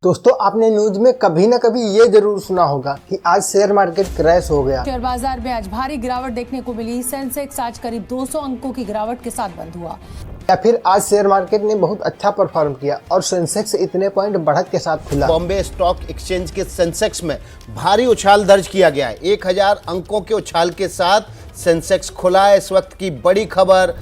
दोस्तों, आपने न्यूज में कभी ना कभी ये जरूर सुना होगा कि आज शेयर मार्केट क्रैश हो गया। शेयर बाजार में आज भारी गिरावट देखने को मिली। सेंसेक्स आज करीब 200 अंकों की गिरावट के साथ बंद हुआ। या फिर आज शेयर मार्केट ने बहुत अच्छा परफॉर्म किया और सेंसेक्स इतने पॉइंट बढ़त के साथ खुला। बॉम्बे स्टॉक एक्सचेंज के सेंसेक्स में भारी उछाल दर्ज किया गया है। 1000 अंकों के उछाल के साथ सेंसेक्स खुला है। इस वक्त की बड़ी खबर।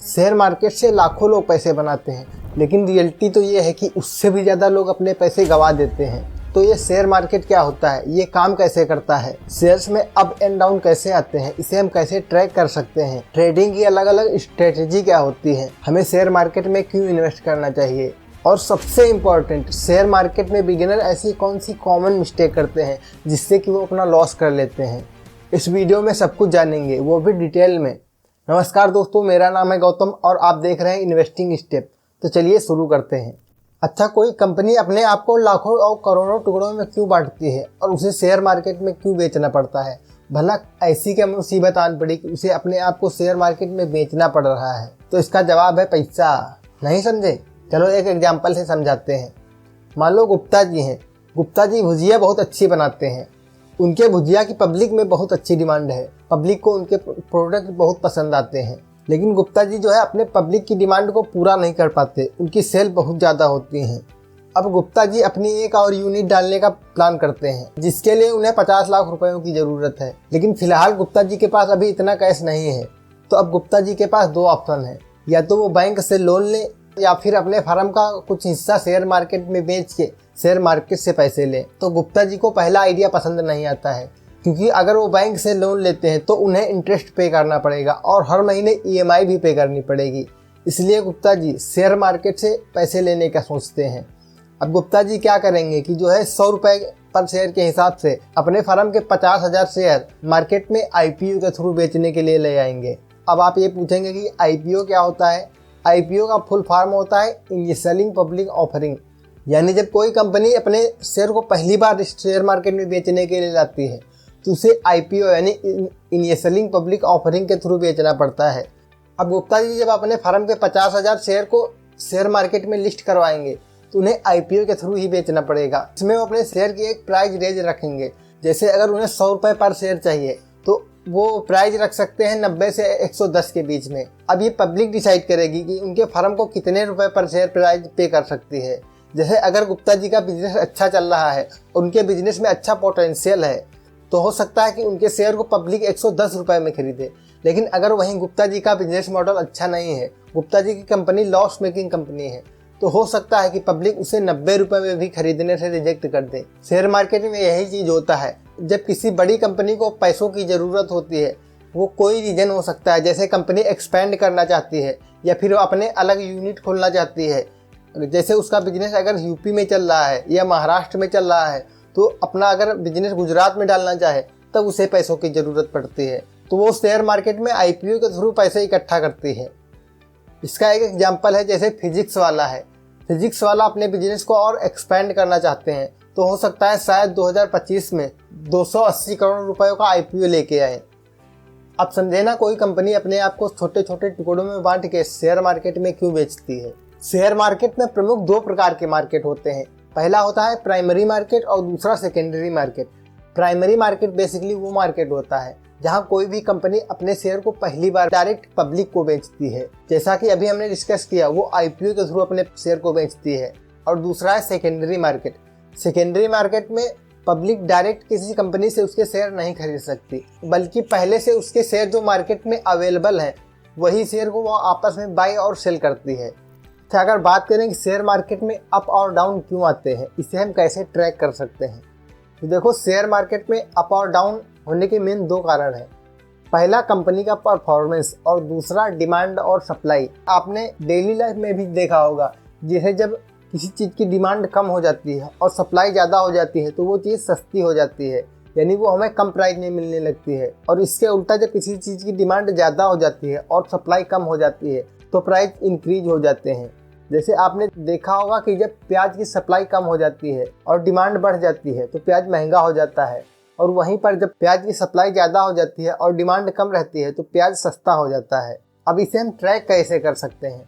शेयर मार्केट से लाखों लोग पैसे बनाते हैं, लेकिन रियलिटी तो ये है कि उससे भी ज़्यादा लोग अपने पैसे गंवा देते हैं। तो ये शेयर मार्केट क्या होता है, ये काम कैसे करता है, शेयर्स में अप एंड डाउन कैसे आते हैं, इसे हम कैसे ट्रैक कर सकते हैं, ट्रेडिंग की अलग अलग स्ट्रेटेजी क्या होती है, हमें शेयर मार्केट में क्यों इन्वेस्ट करना चाहिए, और सबसे इम्पोर्टेंट, शेयर मार्केट में बिगिनर ऐसी कौन सी कॉमन मिस्टेक करते हैं जिससे कि वो अपना लॉस कर लेते हैं। इस वीडियो में सब कुछ जानेंगे, वो भी डिटेल में। नमस्कार दोस्तों, मेरा नाम है गौतम और आप देख रहे हैं इन्वेस्टिंग स्टेप। तो चलिए शुरू करते हैं। अच्छा, कोई कंपनी अपने आप को लाखों और करोड़ों टुकड़ों में क्यों बांटती है और उसे शेयर मार्केट में क्यों बेचना पड़ता है? भला ऐसी क्या मुसीबत आन पड़ी कि उसे अपने आप को शेयर मार्केट में बेचना पड़ रहा है? तो इसका जवाब है पैसा। नहीं समझे? चलो एक एग्जाम्पल से समझाते हैं। मान लो गुप्ता जी हैं। गुप्ता जी भुजिया बहुत अच्छी बनाते हैं। उनके भुजिया की पब्लिक में बहुत अच्छी डिमांड है। पब्लिक को उनके प्रोडक्ट बहुत पसंद आते हैं, लेकिन गुप्ता जी जो है अपने पब्लिक की डिमांड को पूरा नहीं कर पाते। उनकी सेल बहुत ज़्यादा होती हैं। अब गुप्ता जी अपनी एक और यूनिट डालने का प्लान करते हैं, जिसके लिए उन्हें 50 लाख रुपयों की ज़रूरत है। लेकिन फिलहाल गुप्ता जी के पास अभी इतना कैश नहीं है। तो अब गुप्ता जी के पास दो ऑप्शन है, या तो वो बैंक से लोन ले या फिर अपने फर्म का कुछ हिस्सा शेयर मार्केट में बेच के शेयर मार्केट से पैसे लें। तो गुप्ता जी को पहला आइडिया पसंद नहीं आता है, क्योंकि अगर वो बैंक से लोन लेते हैं तो उन्हें इंटरेस्ट पे करना पड़ेगा और हर महीने EMI भी पे करनी पड़ेगी। इसलिए गुप्ता जी शेयर मार्केट से पैसे लेने का सोचते हैं। अब गुप्ता जी क्या करेंगे कि जो है 100 रुपये पर शेयर के हिसाब से अपने फर्म के 50,000 शेयर मार्केट में IPO के थ्रू बेचने के लिए ले आएंगे। अब आप ये पूछेंगे कि IPO क्या होता है? IPO का फुल फॉर्म होता है इनिशियलिंग पब्लिक ऑफरिंग, यानी जब कोई कंपनी अपने शेयर को पहली बार शेयर मार्केट में बेचने के लिए लाती है तो उसे IPO यानी इनिशियलिंग पब्लिक ऑफरिंग के थ्रू बेचना पड़ता है। अब गुप्ता जी जब अपने फर्म के 50,000 शेयर को शेयर मार्केट में लिस्ट करवाएंगे तो उन्हें IPO के थ्रू ही बेचना पड़ेगा। इसमें वो अपने शेयर की एक प्राइस रेंज रखेंगे। जैसे अगर उन्हें 100 रुपये पर शेयर चाहिए तो वो प्राइस रख सकते हैं 90 से 110 के बीच में। अब ये पब्लिक डिसाइड करेगी कि उनके फर्म को कितने रुपए पर शेयर प्राइस पे कर सकती है। जैसे अगर गुप्ता जी का बिजनेस अच्छा चल रहा है, उनके बिजनेस में अच्छा पोटेंशियल है, तो हो सकता है कि उनके शेयर को पब्लिक 110 रुपये में खरीदे। लेकिन अगर वहीं गुप्ता जी का बिजनेस मॉडल अच्छा नहीं है, गुप्ता जी की कंपनी लॉस मेकिंग कंपनी है, तो हो सकता है कि पब्लिक उसे 90 रुपये में भी खरीदने से रिजेक्ट कर दे। शेयर मार्केट में यही चीज़ होता है। जब किसी बड़ी कंपनी को पैसों की ज़रूरत होती है, वो कोई रीज़न हो सकता है, जैसे कंपनी एक्सपेंड करना चाहती है या फिर वो अपने अलग यूनिट खोलना चाहती है। जैसे उसका बिजनेस अगर यूपी में चल रहा है या महाराष्ट्र में चल रहा है, तो अपना अगर बिजनेस गुजरात में डालना चाहे तब उसे पैसों की ज़रूरत पड़ती है, तो वो शेयर मार्केट में IPO के थ्रू पैसे इकट्ठा करती है। इसका एक एग्जांपल है, जैसे फिजिक्स वाला है। फिजिक्स वाला अपने बिजनेस को और एक्सपेंड करना चाहते हैं, तो हो सकता है शायद 2025 में 280 करोड़ रुपयों का IPO लेके आए। अब समझे ना, कोई कंपनी अपने आप को छोटे छोटे टुकड़ों में बांट के शेयर मार्केट में क्यों बेचती है। शेयर मार्केट में प्रमुख दो प्रकार के मार्केट होते हैं। पहला होता है प्राइमरी मार्केट और दूसरा secondary market. Primary market basically वो मार्केट होता है जहां कोई भी कंपनी अपने शेयर को पहली बार डायरेक्ट पब्लिक को बेचती है, जैसा कि अभी हमने डिस्कस किया, वो IPO के थ्रू अपने शेयर को बेचती है। और दूसरा है सेकेंडरी मार्केट। सेकेंडरी मार्केट में पब्लिक डायरेक्ट किसी कंपनी से उसके शेयर नहीं खरीद सकती, बल्कि पहले से उसके शेयर जो मार्केट में अवेलेबल है वही शेयर को वो आपस में बाय और सेल करती है। तो अगर बात करें कि शेयर मार्केट में अप और डाउन क्यों आते हैं, इसे हम कैसे ट्रैक कर सकते हैं, तो देखो, शेयर मार्केट में अप और डाउन होने के मेन दो कारण हैं। पहला कंपनी का परफॉर्मेंस और दूसरा डिमांड और सप्लाई। आपने डेली लाइफ में भी देखा होगा, जैसे जब किसी चीज़ की डिमांड कम हो जाती है और सप्लाई ज़्यादा हो जाती है तो वो चीज़ सस्ती हो जाती है, यानी वो हमें कम प्राइस में मिलने लगती है। और इसके उल्टा जब किसी चीज़ की डिमांड ज़्यादा हो जाती है और सप्लाई कम हो जाती है तो प्राइस इंक्रीज हो जाते हैं। जैसे आपने देखा होगा कि जब प्याज की सप्लाई कम हो जाती है और डिमांड बढ़ जाती है तो प्याज महंगा हो जाता है, और वहीं पर जब प्याज की सप्लाई ज़्यादा हो जाती है और डिमांड कम रहती है तो प्याज सस्ता हो जाता है। अब इसे हम ट्रैक कैसे कर सकते हैं?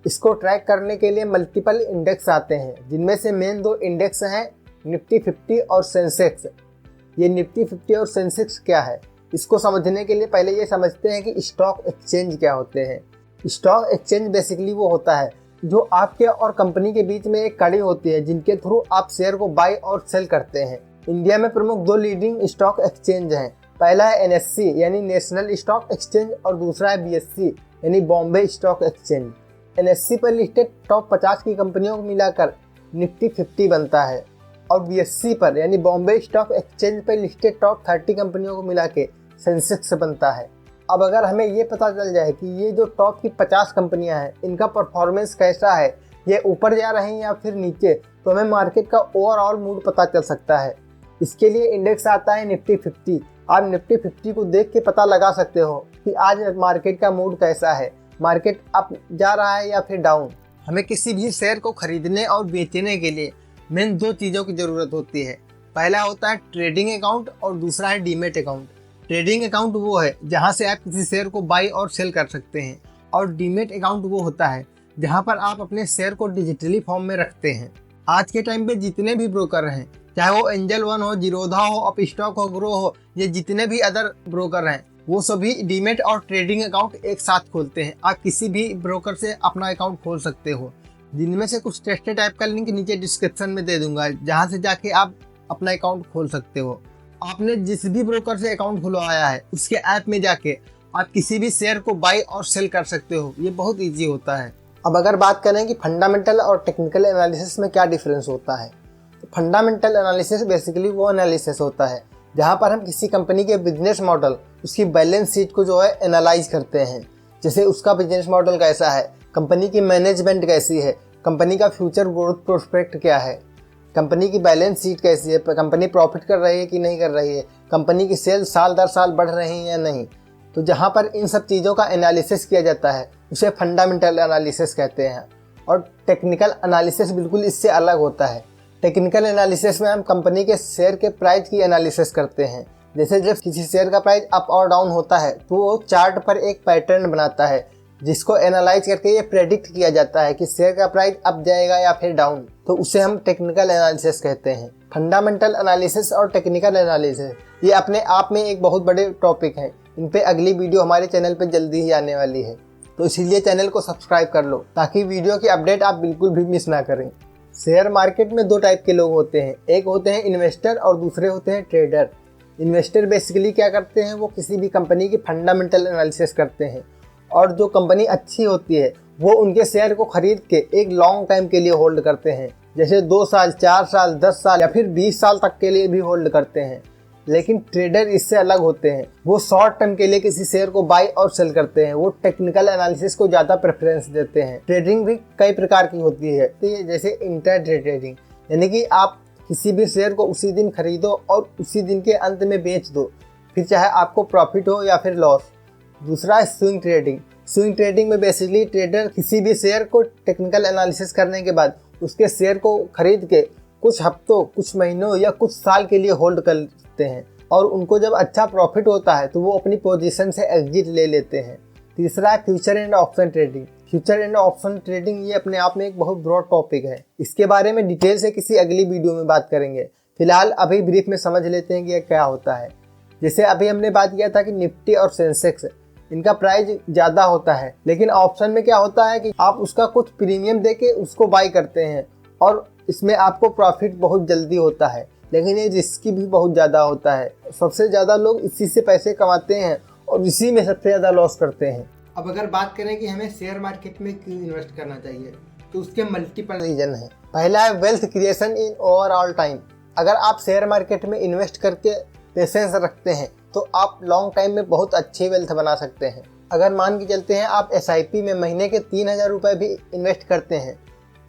इसको ट्रैक करने के लिए मल्टीपल इंडेक्स आते हैं, जिनमें से मेन 2 इंडेक्स हैं निफ्टी 50 और सेंसेक्स। ये निफ्टी 50 और सेंसेक्स क्या है, इसको समझने के लिए पहले ये समझते हैं कि स्टॉक एक्सचेंज क्या होते हैं। स्टॉक एक्सचेंज बेसिकली वो होता है जो आपके और कंपनी के बीच में एक कड़ी होती है, जिनके थ्रू आप शेयर को बाय और सेल करते हैं। इंडिया में प्रमुख 2 लीडिंग स्टॉक एक्सचेंज हैं। पहला है NSE यानी नेशनल स्टॉक एक्सचेंज और दूसरा है BSE यानी बॉम्बे स्टॉक एक्सचेंज। NSE पर लिस्टेड टॉप 50 की कंपनियों को मिलाकर निफ्टी 50 बनता है और BSE पर यानी बॉम्बे स्टॉक एक्सचेंज पर लिस्टेड टॉप 30 कंपनियों को मिला के सेंसेक्स बनता है। अब अगर हमें ये पता चल जाए कि ये जो टॉप की 50 कंपनियां हैं इनका परफॉर्मेंस कैसा है, ये ऊपर जा रहे हैं या फिर नीचे, तो हमें मार्केट का ओवरऑल मूड पता चल सकता है। इसके लिए इंडेक्स आता है निफ्टी 50। आप निफ्टी 50 को देख के पता लगा सकते हो कि आज मार्केट का मूड कैसा है, मार्केट अप जा रहा है या फिर डाउन। हमें किसी भी शेयर को खरीदने और बेचने के लिए मेन 2 चीज़ों की ज़रूरत होती है। पहला होता है ट्रेडिंग अकाउंट और दूसरा है डीमेट अकाउंट। ट्रेडिंग अकाउंट वो है जहां से आप किसी शेयर को बाई और सेल कर सकते हैं और डीमेट अकाउंट वो होता है जहां पर आप अपने शेयर को डिजिटली फॉर्म में रखते हैं। आज के टाइम पे जितने भी ब्रोकर हैं, चाहे वो एंजल वन हो, जीरोधा हो, अपस्टॉक हो, ग्रो हो, ये जितने भी अदर ब्रोकर हैं, वो सभी डीमेट और ट्रेडिंग अकाउंट एक साथ खोलते हैं। आप किसी भी ब्रोकर से अपना अकाउंट खोल सकते हो, जिनमें से कुछ टेस्टेड ऐप का लिंक नीचे डिस्क्रिप्शन में दे दूंगा, जहां से जाके आप अपना अकाउंट खोल सकते हो। आपने जिस भी ब्रोकर से अकाउंट खुलवाया है उसके ऐप में जाके आप किसी भी शेयर को बाय और सेल कर सकते हो। ये बहुत इजी होता है। अब अगर बात करें कि फंडामेंटल और टेक्निकल एनालिसिस में क्या डिफरेंस होता है, तो फंडामेंटल एनालिसिस बेसिकली वो एनालिसिस होता है जहां पर हम किसी कंपनी के बिजनेस मॉडल, उसकी बैलेंस शीट को जो है एनालाइज करते हैं। जैसे उसका बिजनेस मॉडल कैसा है, कंपनी की मैनेजमेंट कैसी है, कंपनी का फ्यूचर ग्रोथ प्रोस्पेक्ट क्या है, कंपनी की बैलेंस शीट कैसी है, कंपनी प्रॉफिट कर रही है कि नहीं कर रही है, कंपनी की सेल्स साल दर साल बढ़ रही है या नहीं। तो जहाँ पर इन सब चीज़ों का एनालिसिस किया जाता है उसे फंडामेंटल एनालिसिस कहते हैं। और टेक्निकल एनालिसिस बिल्कुल इससे अलग होता है। टेक्निकल एनालिसिस में हम कंपनी के शेयर के प्राइस की एनालिसिस करते हैं। जैसे जब किसी शेयर का प्राइस अप और डाउन होता है तो वो चार्ट पर एक पैटर्न बनाता है, जिसको एनालाइज करके ये प्रेडिक्ट किया जाता है कि शेयर का प्राइस अप जाएगा या फिर डाउन। तो उसे हम टेक्निकल एनालिसिस कहते हैं। फंडामेंटल एनालिसिस और टेक्निकल एनालिसिस ये अपने आप में एक बहुत बड़े टॉपिक हैं। इन पे अगली वीडियो हमारे चैनल पे जल्दी ही आने वाली है, तो इसीलिए चैनल को सब्सक्राइब कर लो ताकि वीडियो की अपडेट आप बिल्कुल भी मिस ना करें। शेयर मार्केट में 2 टाइप के लोग होते हैं, एक होते हैं इन्वेस्टर और दूसरे होते हैं ट्रेडर। इन्वेस्टर बेसिकली क्या करते हैं, वो किसी भी कंपनी की फंडामेंटल एनालिसिस करते हैं और जो कंपनी अच्छी होती है वो उनके शेयर को खरीद के एक लॉन्ग टाइम के लिए होल्ड करते हैं। जैसे 2 साल, 4 साल, 10 साल या फिर 20 साल तक के लिए भी होल्ड करते हैं। लेकिन ट्रेडर इससे अलग होते हैं, वो शॉर्ट टर्म के लिए किसी शेयर को बाय और सेल करते हैं। वो टेक्निकल एनालिसिस को ज़्यादा प्रेफरेंस देते हैं। ट्रेडिंग भी कई प्रकार की होती है, तो ये जैसे इंट्राडे ट्रेडिंग, यानी कि आप किसी भी शेयर को उसी दिन खरीदो और उसी दिन के अंत में बेच दो, फिर चाहे आपको प्रॉफिट हो या फिर लॉस। दूसरा है स्विंग ट्रेडिंग। स्विंग ट्रेडिंग में बेसिकली ट्रेडर किसी भी शेयर को टेक्निकल एनालिसिस करने के बाद उसके शेयर को खरीद के कुछ हफ्तों, कुछ महीनों या कुछ साल के लिए होल्ड करते हैं और उनको जब अच्छा प्रॉफिट होता है तो वो अपनी पोजीशन से एग्जिट ले लेते हैं। तीसरा है future and option trading. Future and option trading ये अपने आप में एक बहुत ब्रॉड टॉपिक है। इसके बारे में डिटेल से किसी अगली वीडियो में बात करेंगे। फिलहाल अभी ब्रीफ में समझ लेते हैं कि यह क्या होता है। जैसे अभी हमने बात किया था कि निफ्टी और सेंसेक्स, इनका प्राइस ज़्यादा होता है, लेकिन ऑप्शन में क्या होता है कि आप उसका कुछ प्रीमियम देके उसको बाय करते हैं और इसमें आपको प्रॉफिट बहुत जल्दी होता है, लेकिन ये रिस्की भी बहुत ज़्यादा होता है। सबसे ज़्यादा लोग इसी से पैसे कमाते हैं और इसी में सबसे ज़्यादा लॉस करते हैं। अब अगर बात करें कि हमें शेयर मार्केट में क्यों इन्वेस्ट करना चाहिए, तो उसके मल्टीपल रीजन हैं। पहला है wealth creation in overall time. अगर आप शेयर मार्केट में इन्वेस्ट करके पेशेंस रखते हैं तो आप लॉन्ग टाइम में बहुत अच्छी वेल्थ बना सकते हैं। अगर मान के चलते हैं आप SIP में महीने के 3000 रुपये भी इन्वेस्ट करते हैं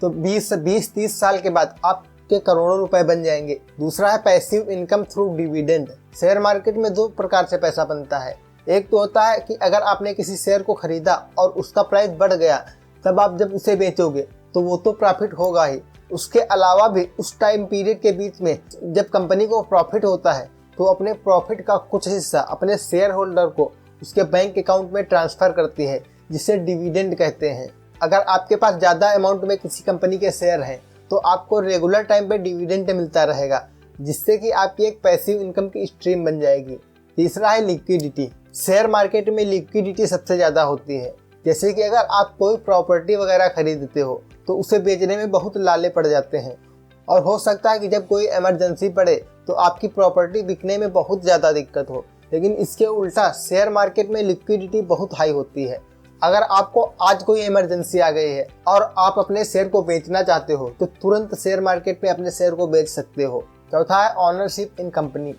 तो 20-30 साल के बाद आपके करोड़ों रुपए बन जाएंगे। दूसरा है passive income through dividend. Share market में 2 प्रकार से पैसा बनता है। एक तो होता है कि अगर आपने किसी शेयर को खरीदा और उसका प्राइस बढ़ गया, तब आप जब उसे बेचोगे तो वो तो प्रॉफिट होगा ही। उसके अलावा भी उस टाइम पीरियड के बीच में जब कंपनी को प्रॉफिट होता है तो अपने प्रॉफिट का कुछ हिस्सा अपने शेयर होल्डर को उसके बैंक अकाउंट में ट्रांसफ़र करती है, जिसे डिविडेंड कहते हैं। अगर आपके पास ज़्यादा अमाउंट में किसी कंपनी के शेयर हैं तो आपको रेगुलर टाइम पे डिविडेंड मिलता रहेगा, जिससे कि आपकी एक पैसिव इनकम की स्ट्रीम बन जाएगी। तीसरा है लिक्विडिटी। शेयर मार्केट में लिक्विडिटी सबसे ज़्यादा होती है। जैसे कि अगर आप कोई प्रॉपर्टी वगैरह खरीदते हो तो उसे बेचने में बहुत लाले पड़ जाते हैं, और हो सकता है कि जब कोई इमरजेंसी पड़े तो आपकी प्रॉपर्टी बिकने में बहुत ज़्यादा दिक्कत हो। लेकिन इसके उल्टा शेयर मार्केट में लिक्विडिटी बहुत हाई होती है। अगर आपको आज कोई इमरजेंसी आ गई है और आप अपने शेयर को बेचना चाहते हो तो तुरंत शेयर मार्केट में अपने शेयर को बेच सकते हो। चौथा है ऑनरशिप इन कंपनी।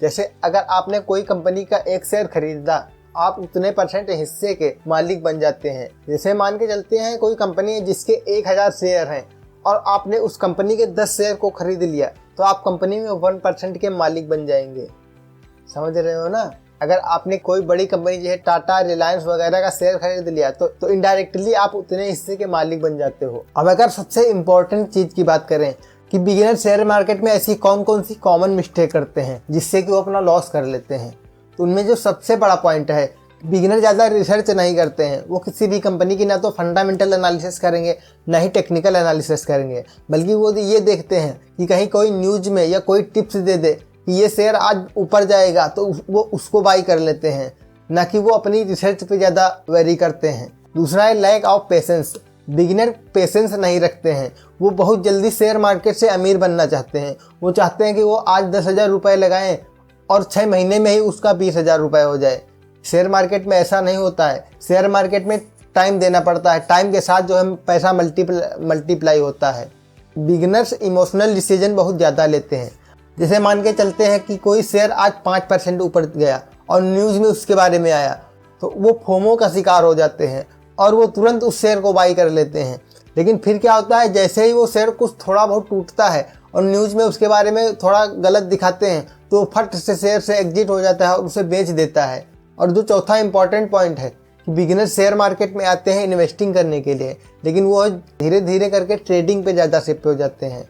जैसे अगर आपने कोई कंपनी का एक शेयर खरीदा, आप उतने % हिस्से के मालिक बन जाते हैं। जैसे मान के चलते हैं कोई कंपनी है जिसके 1000 शेयर हैं और आपने उस कंपनी के 10 शेयर को खरीद लिया, तो आप कंपनी में 1% के मालिक बन जाएंगे। समझ रहे हो ना। अगर आपने कोई बड़ी कंपनी जैसे टाटा, रिलायंस वगैरह का शेयर खरीद लिया तो इनडायरेक्टली आप उतने हिस्से के मालिक बन जाते हो। अब अगर सबसे इम्पोर्टेंट चीज़ की बात करें कि बिगिनर शेयर मार्केट में ऐसी कौन कौन सी कॉमन मिस्टेक करते हैं जिससे कि वो अपना लॉस कर लेते हैं, तो उनमें जो सबसे बड़ा पॉइंट है, बिगिनर ज़्यादा रिसर्च नहीं करते हैं। वो किसी भी कंपनी की ना तो फंडामेंटल एनालिसिस करेंगे, ना ही टेक्निकल एनालिसिस करेंगे, बल्कि वो ये देखते हैं कि कहीं कोई न्यूज में या कोई टिप्स दे दे कि ये शेयर आज ऊपर जाएगा तो वो उसको बाई कर लेते हैं, ना कि वो अपनी रिसर्च पे ज़्यादा वेरी करते हैं। दूसरा है lack of patience. Beginner patience नहीं रखते हैं। वो बहुत जल्दी शेयर मार्केट से अमीर बनना चाहते हैं। वो चाहते हैं कि वो आज 10,000 रुपये लगाएं और 6 महीने में ही उसका 20,000 रुपये हो जाए। शेयर मार्केट में ऐसा नहीं होता है। शेयर मार्केट में टाइम देना पड़ता है। टाइम के साथ जो है पैसा मल्टीप्लाई होता है। बिगिनर्स इमोशनल डिसीजन बहुत ज़्यादा लेते हैं। जैसे मान के चलते हैं कि कोई शेयर आज 5% ऊपर गया और न्यूज़ में उसके बारे में आया, तो वो फोमो का शिकार हो जाते हैं और वो तुरंत उस शेयर को बाई कर लेते हैं। लेकिन फिर क्या होता है, जैसे ही वो शेयर कुछ थोड़ा बहुत टूटता है और न्यूज़ में उसके बारे में थोड़ा गलत दिखाते हैं तो फट से शेयर से एग्जिट हो जाता है और उसे बेच देता है। और जो चौथा इंपॉर्टेंट पॉइंट है कि बिगिनर शेयर मार्केट में आते हैं इन्वेस्टिंग करने के लिए, लेकिन वो धीरे धीरे करके ट्रेडिंग पे ज़्यादा शिफ्ट हो जाते हैं।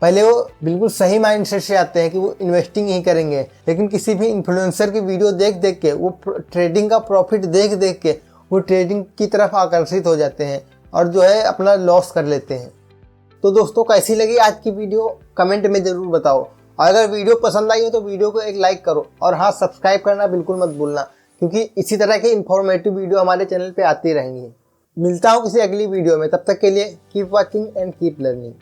पहले वो बिल्कुल सही माइंडसेट से आते हैं कि वो इन्वेस्टिंग ही करेंगे, लेकिन किसी भी इन्फ्लुएंसर की वीडियो देख देख के, वो ट्रेडिंग का प्रॉफिट देख देख के वो ट्रेडिंग की तरफ आकर्षित हो जाते हैं और जो है अपना लॉस कर लेते हैं। तो दोस्तों, कैसी लगी आज की वीडियो कमेंट में ज़रूर बताओ। और अगर वीडियो पसंद आई हो तो वीडियो को एक लाइक करो और हाँ, सब्सक्राइब करना बिल्कुल मत भूलना, क्योंकि इसी तरह के इन्फॉर्मेटिव वीडियो हमारे चैनल पे आती रहेंगी। मिलता हूँ किसी अगली वीडियो में, तब तक के लिए keep watching and keep learning.